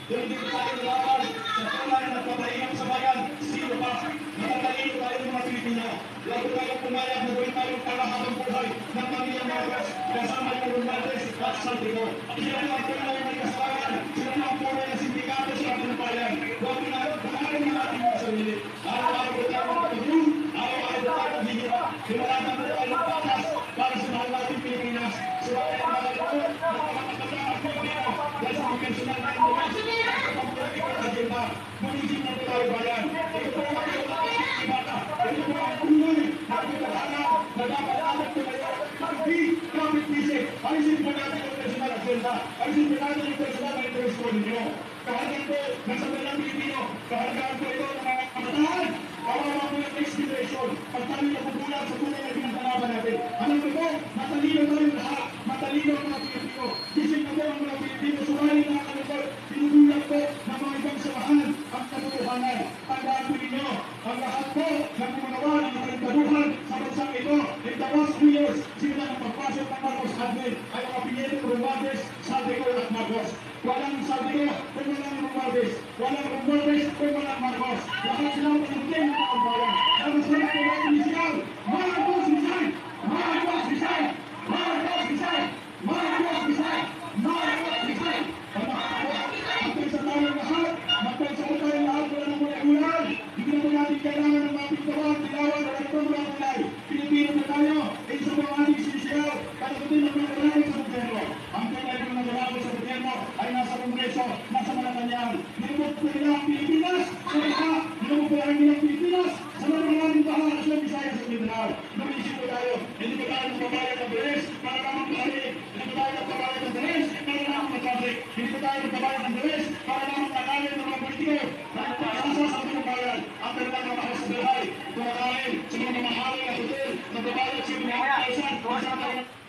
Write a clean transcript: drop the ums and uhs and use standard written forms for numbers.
Hindi tayo laban sa tulad ng pagpapahirap sa bayan. Sino pa? Matatalino tayo mga Pilipino. Lago tayo pumayag na gawin tayong panghahabang buhay ng pamilya Marcos kasama yung Romualdez at Saldico. Sila lang po na may kasalanan. Sila lang po na sindikato sa ating bayan. Huwag na pangalan ng ating mga sarili. Araw-araw po tayo magpapagul. Araw-araw po tayo maghihirap. Sinalatan po tayo ng patas para sa mahal nating Pilipinas. Sila ay mga lalo na makakapagkata ang Pilipino dahil sa konvensyon ng Bumisin na tayo bayan. Ito po ang ating ibata. Ito po ang kulay na pagkakahanap na dapat alat ko kayo. Hindi kapit bisik. Alisin po natin ang personal agenda. Alisin po natin ang personal na interest ko ninyo. Kahargaan po ng sabalang Pilipino. Kahargaan po ito ng mga kamatahan. Kawawa po yung next generation. Pagtali na pupulat sa tunay na pinagkalaban natin. Alam ko po, matalino tayo lahat. Matalino ang mga Pilipino. Gising na po ang mga Pilipino. Sumali na kami po. Pinugulat po ng mga ibang samahan ang katotohanan. Tandaan po ninyo, ang lahat po ng gumawa ng mga kaduhan sa bansang ito, in the last 2 years, sila ang pagpasok ng Marcos admin ay mga pinili Romualdez, Saldico at Marcos. Walang Saldico kung walang Romualdez. Walang Romualdez kung walang Marcos. Lahat sila ang pinagting ng mga bayan. Tapos sila po natin isigaw, Marcos Rizal! Marcos Rizal! Marcos Rizal! Marcos Rizal! Marcos Rizal! Magpag sa tayong lahat, magpag sa tayong lahat, wala nang ulan. Hindi na po natin kailangan ng mga pintawan, tilawan, wala itong mga kulay. Pilipino na tayo, isa po ang ating sinisigaw. Kaya ko din ang mga dalawin sa gobyerno. Ang kanya ng mga dalawin sa gobyerno ay nasa Kongreso, nasa Malacanang. Nilumot po nila ang Pilipinas sa baka, nilumot po ang Pilipinas sa mga maraming bahala sa Visayas at Mindanao. Lumisip po tayo, hindi po tayo magbabayad ng beres para lamang pahalik. Hindi po tayo magbabayad ng beres para lamang matapik. Hindi po tayo magbabayad ng beres para lamang takalin ng mga politiko. Dahil pag-asa sa ating bayan, ang talagang mga sa buhay, kumakain sa mga mahalin na hotel, nagbabayad sa mga 1,000,